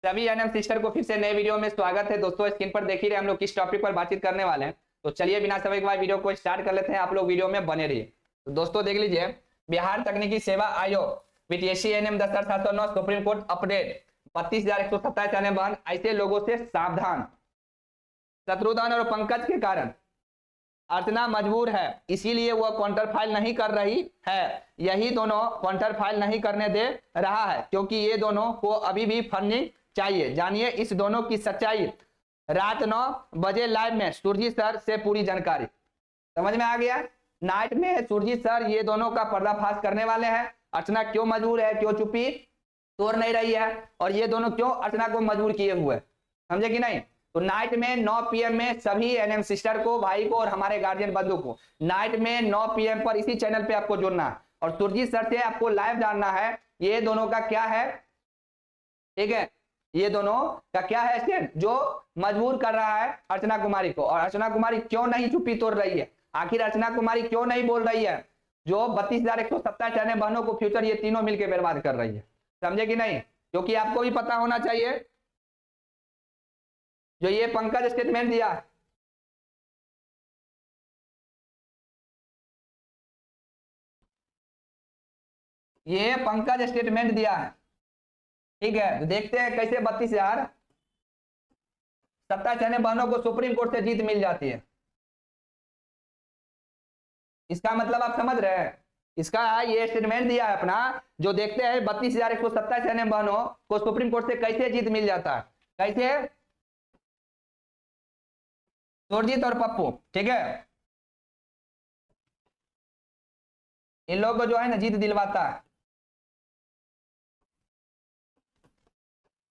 सभी NM sister को फिर से नए वीडियो में स्वागत है। दोस्तों स्क्रीन पर देख ही रहे हम लोग किस टॉपिक पर बातचीत करने वाले हैं, तो चलिए बिना समय के बाद वीडियो को स्टार्ट कर लेते हैं। आप लोग वीडियो में बने रहिए। तो दोस्तों देख लीजिए, बिहार तकनीकी सेवा आयोग BTSC ANM 10,709 supreme court update 32,127 ANM बहन, ऐसे लोगों से सावधान। शत्रुघ्न और पंकज के कारण अर्चना मजबूर है, इसीलिए वह काउंटर फाइल नहीं कर रही है। यही दोनों काउंटर फाइल नहीं करने दे रहा है क्योंकि ये दोनों को अभी भी फंडिंग चाहिए। जानिए इस दोनों की सच्चाई। रात 9 बजे लाइव में सुरजीत सर से पूरी जानकारी। समझ में आ गया। नाइट में सुरजीत सर ये दोनों का पर्दाफाश करने वाले हैं। अर्चना क्यों मजबूर है, क्यों चुप्पी तोड़ नहीं रही है, और ये दोनों क्यों अर्चना को मजबूर किए हुए, समझे कि नहीं। तो नाइट में 9 PM में सभी एनएम सिस्टर को, भाई को और हमारे गार्जियन बंधु को नाइट में 9 PM पर इसी चैनल पे आपको जुड़ना है और सुरजीत सर से आपको लाइव जानना है ये दोनों का क्या है। ठीक है, ये दोनों का क्या है स्टैंड जो मजबूर कर रहा है अर्चना कुमारी को, और अर्चना कुमारी क्यों नहीं चुप्पी तोड़ रही है। आखिर अर्चना कुमारी क्यों नहीं बोल रही है जो 32,127 एनएम बहनों को फ्यूचर ये तीनों मिलकर बर्बाद कर रही है, समझे कि नहीं। क्योंकि आपको भी पता होना चाहिए जो ये पंकज स्टेटमेंट दिया, ये पंकज स्टेटमेंट दिया है। ठीक है, तो देखते हैं कैसे 32,027 एनएम बहनों को सुप्रीम कोर्ट से जीत मिल जाती है। इसका मतलब आप समझ रहे हैं, इसका ये स्टेटमेंट दिया है अपना, जो देखते हैं 32,127 एनएम बहनों को सुप्रीम कोर्ट से कैसे जीत मिल जाता है। कैसे? सुरजीत और पप्पू, ठीक है, इन लोगों को जो है ना जीत दिलवाता है।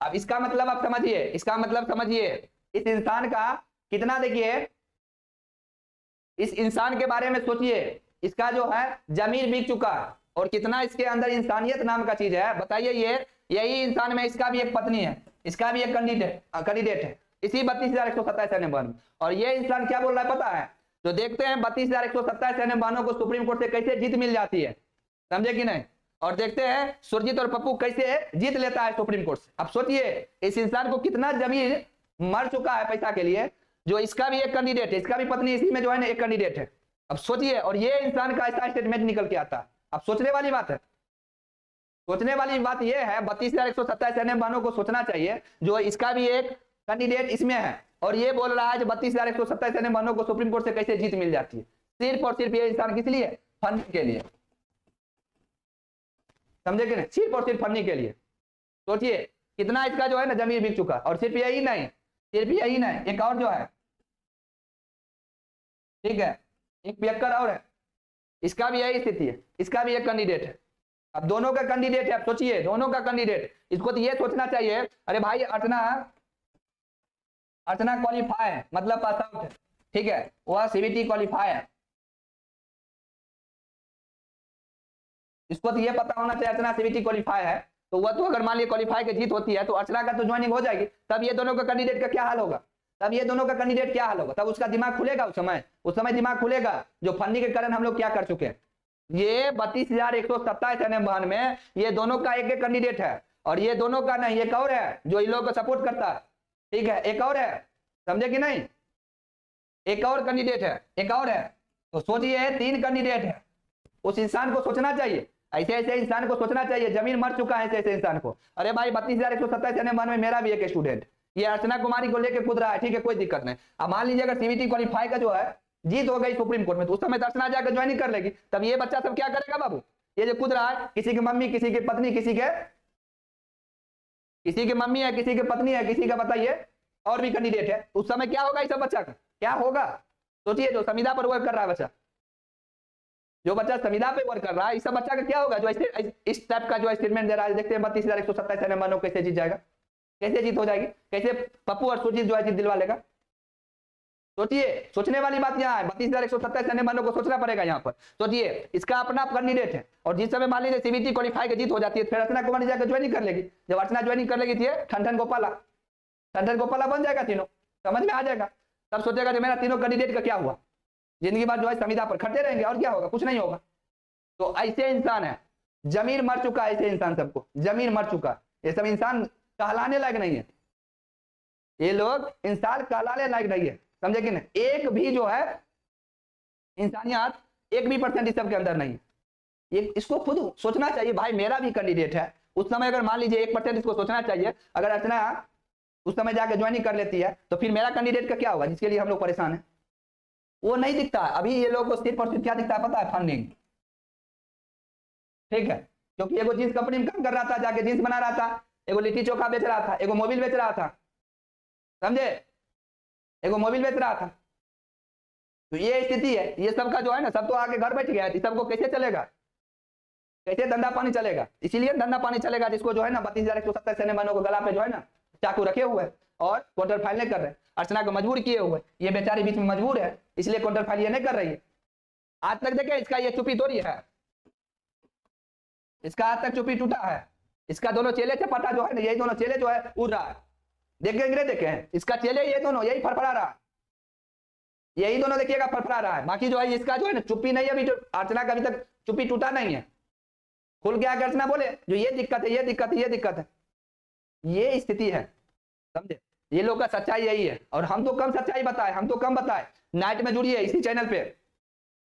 अब इसका मतलब आप समझिए, इसका मतलब समझिए इस इंसान का कितना, देखिए इस इंसान के बारे में सोचिए, इसका जो है जमीन बिक चुका है और कितना इसके अंदर इंसानियत नाम का चीज है। बताइए, ये यही इंसान में इसका भी एक पत्नी है, इसका भी एक कैंडिडेट है इसी 32,127 एनएम बहन। और ये इंसान क्या बोल रहा है पता है, तो देखते हैं 32,127 एनएम बहनों को सुप्रीम कोर्ट से कैसे जीत मिल जाती है, समझे कि नहीं। और देखते हैं सुरजीत और पप्पू कैसे जीत लेता है सुप्रीम कोर्ट से। अब सोचिए इस इंसान को कितना जमीन मर चुका है पैसा के लिए, जो इसका भी एक कैंडिडेट है, इसका भी पत्नी इसी में जो है ना एक कैंडिडेट है। अब सोचिए, और ये इंसान का ऐसा स्टेटमेंट निकल के आता है। अब सोचने वाली बात है, सोचने वाली बात यह है 32,127 एनएम बहनों को सोचना चाहिए जो इसका भी एक कैंडिडेट इसमें है, और ये बोल रहा है जो 32,127 एनएम बहनों को सुप्रीम कोर्ट से कैसे जीत मिल जाती है। सिर्फ और सिर्फ ये इंसान किस लिए, फंडिंग के लिए, समझे कि नहीं, सिर्फ और सिर्फ फंडिंग के लिए। सोचिए कितना इसका जो है ना जमीन बिक चुका। और सिर्फ यही नहीं, सिर्फ यही नहीं, एक और जो है, ठीक है, एक पियक्कर और है, इसका भी यही स्थिति है, इसका भी एक कैंडिडेट है। अब दोनों का कैंडिडेट है, आप सोचिए दोनों का कैंडिडेट। इसको तो ये सोचना चाहिए अरे भाई अर्चना क्वालिफाई है, मतलब पास आउट है, ठीक है, वह सीबीटी क्वालिफाई है। इसको तो ये पता होना चाहिए अर्चना सीबीटी क्वालिफाई है, तो वह तो अगर मान लीजिए क्वालिफाई की जीत होती है तो अर्चना का तो ज्वाइनिंग हो जाएगी। तब ये दोनों का कैंडिडेट का क्या हाल होगा, तब ये दोनों का कैंडिडेट क्या हाल होगा, तब उसका दिमाग खुलेगा। उस समय दिमाग खुलेगा जो फंडिंग के कारण हम लोग क्या कर चुके हैं। ये 32,127 एनएम बहन में ये दोनों का एक कैंडिडेट है, और ये दोनों का नहीं, एक और है जो इन लोगों को सपोर्ट करता है, ठीक है, एक और है, समझे कि नहीं, एक और कैंडिडेट है, एक और है। तो सोचिए 3 कैंडिडेट है। उस इंसान को सोचना चाहिए, ऐसे ऐसे इंसान को सोचना चाहिए, जमीन मर चुका है ऐसे ऐसे इंसान को। अरे भाई 32,127 एनएम बहन में मेरा भी एक स्टूडेंट, ये अर्चना कुमारी को लेकर कूद रहा है, ठीक है, कोई दिक्कत नहीं। अब मान लीजिए अगर सीबीटी क्वालिफाई का जो है जीत हो गई सुप्रीम कोर्ट में, तो उस समय अर्चना जाकर ज्वाइनिंग कर लेगी। तब ये बच्चा सब क्या करेगा बाबू, ये जो कूद रहा है, किसी की मम्मी, किसी की पत्नी, किसी की मम्मी है, किसी की पत्नी है, किसी का बताइए और भी कैंडिडेट है, उस समय क्या होगा इस सब बच्चा का, क्या होगा। सोचिए जो संविदा पर वर्क कर रहा है बच्चा, जो बच्चा संविदा पे वर्क कर रहा है, इस सब बच्चा का क्या होगा जो इस टाइप का जो स्टेटमेंट दे रहा है। देखते हैं 32,127 एनएम बहनों कैसे जीत जाएगा, कैसे जीत हो जाएगी, कैसे पप्पू और सुरजीत जो है जीत दिलवा लेगा। सोचिए, सोचने वाली बात यहाँ है, 32,127 एनएम बहनों को सोचना पड़ेगा यहाँ पर। सोचिए इसका अपना कैंडिडेट है, और जिस समय मान लीजिए सीबीटी क्वालिफाई की जीत हो जाती है, फिर अर्चना कुमारी जाकर ज्वाइनिंग कर लेगी। जब अर्चना ज्वाइनिंग कर लेगी थी ठंडन गोपाला बन जाएगा, तीनों समझ में आ जाएगा। तब सोचेगा जो मेरा तीनों कैंडिडेट का क्या हुआ, जिंदगी भर जो है संविदा पर खड़ते रहेंगे, और क्या होगा, कुछ नहीं होगा। तो ऐसे इंसान है, जमीन मर चुका है, ऐसे इंसान सबको जमीन मर चुका है। ये सब इंसान कहलाने लायक नहीं है, ये लोग इंसान कहलाने लायक नहीं है, समझे कि नहीं। एक भी जो है इंसानियत 1% इस सब के अंदर नहीं है। ये इसको खुद सोचना चाहिए भाई, मेरा भी कैंडिडेट है। उस समय अगर मान लीजिए 1% इसको सोचना चाहिए, अगर अर्चना उस समय जाके ज्वाइनिंग कर लेती है तो फिर मेरा कैंडिडेट का क्या होगा, जिसके लिए हम लोग परेशान है। वो नहीं दिखता अभी, ये लोग को सिर्फ और सिर्फ क्या दिखता है पता है, फंडिंग। ठीक है, क्योंकि एगो जींस कंपनी में काम कर रहा था, जाके जींस बना रहा था, एगो लिट्टी चोखा बेच रहा था, एगो मोबिल बेच रहा था, समझे, एगो मोबिल बेच रहा था। तो ये स्थिति है, ये सब का जो है ना, सब तो आके घर बैठ गया है, सबको कैसे चलेगा, कैसे धंधा पानी चलेगा। इसीलिए धंधा पानी चलेगा जिसको जो है ना 32,170 सेनेमानों को गला पे जो है ना चाकू रखे हुए और काउंटर फाइल नहीं कर रहे, अर्चना को मजबूर किए हुए, ये बेचारी बीच में मजबूर है, इसलिए काउंटर फाइल ये नहीं कर रही है। आज तक देखे इसका ये चुप्पी तोड़ी है, इसका आज तक चुप्पी टूटा है, इसका दोनों चेले चपाटा जो है ना, यही दोनों चेले जो है उड़ रहा है, देखेंगे देखे हैं इसका चेले, ये दोनों यही फड़फड़ा रहा है, यही दोनों देखिएगा फड़फड़ा रहा है। बाकी जो है इसका जो है ना चुप्पी नहीं है, अभी अर्चना का अभी तक चुप्पी टूटा नहीं है, खुल के आकर अर्चना बोले जो ये दिक्कत है, ये दिक्कत है, ये दिक्कत है, ये स्थिति है, समझे। ये लोग का सच्चाई यही है, और हम तो कम सच्चाई बताए, हम तो कम बताए। नाइट में जुड़िए इसी चैनल पे,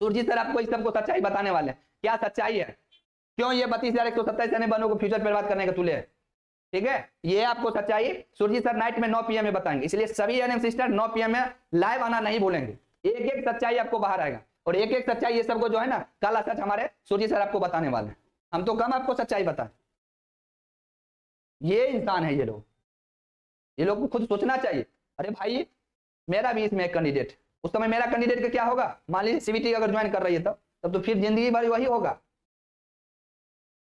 सुरजीत सर आपको इस सबको सच्चाई बताने वाले, क्या सच्चाई है, क्यों ये 32,127 सेनेमानों को फ्यूचर बर्बाद करने का तुले है। ठीक है, ये आपको सच्चाई सुरजीत सर नाइट में 9 PM में बताएंगे, इसलिए सभी एनएम सिस्टर 9 PM में लाइव आना नहीं भूलेंगे। एक एक सच्चाई आपको बाहर आएगा, और एक एक सच्चाई ये सबको जो है ना काला सच हमारे सुरजीत सर आपको बताने वाले हैं। हम तो कम आपको सच्चाई बताएं। ये इंसान है ये लोग, ये लोग को खुद सोचना चाहिए। अरे भाई मेरा भी इसमें एक कैंडिडेट, उस समय मेरा कैंडिडेट का क्या होगा, मान लीजिए सीबीटी अगर ज्वाइन कर रही है तब तो फिर जिंदगी भर वही होगा।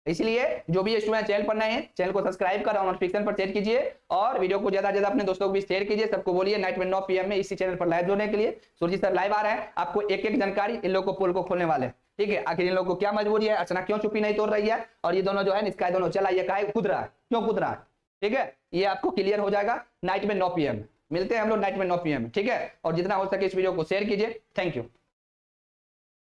इसलिए जो भी स्टूडेंट चैनल पर नए हैं, चैनल को सब्सक्राइब कर नोटिफिकेशन पर सेट कीजिए, और वीडियो को ज्यादा से ज्यादा अपने दोस्तों को भी शेयर कीजिए। सबको बोलिए नाइट में 9 PM में इसी चैनल पर लाइव जोड़ने के लिए। सुरजीत सर लाइव आ रहे हैं, आपको एक एक जानकारी इन लोगों को पोल को खोलने वाले हैं। ठीक है, आखिर इन लोगों को क्या मजबूरी है, अर्चना क्यों चुप्पी नहीं तोड़ रही है, और ये दोनों जो है इसका दोनों चला, ये काहे कूद रहा है, क्यों कूद रहा है। ठीक है, ये आपको क्लियर हो जाएगा नाइट में 9 PM। मिलते हैं हम लोग नाइट में 9 PM, ठीक है। और जितना हो सके इस वीडियो को शेयर कीजिए। Thank you.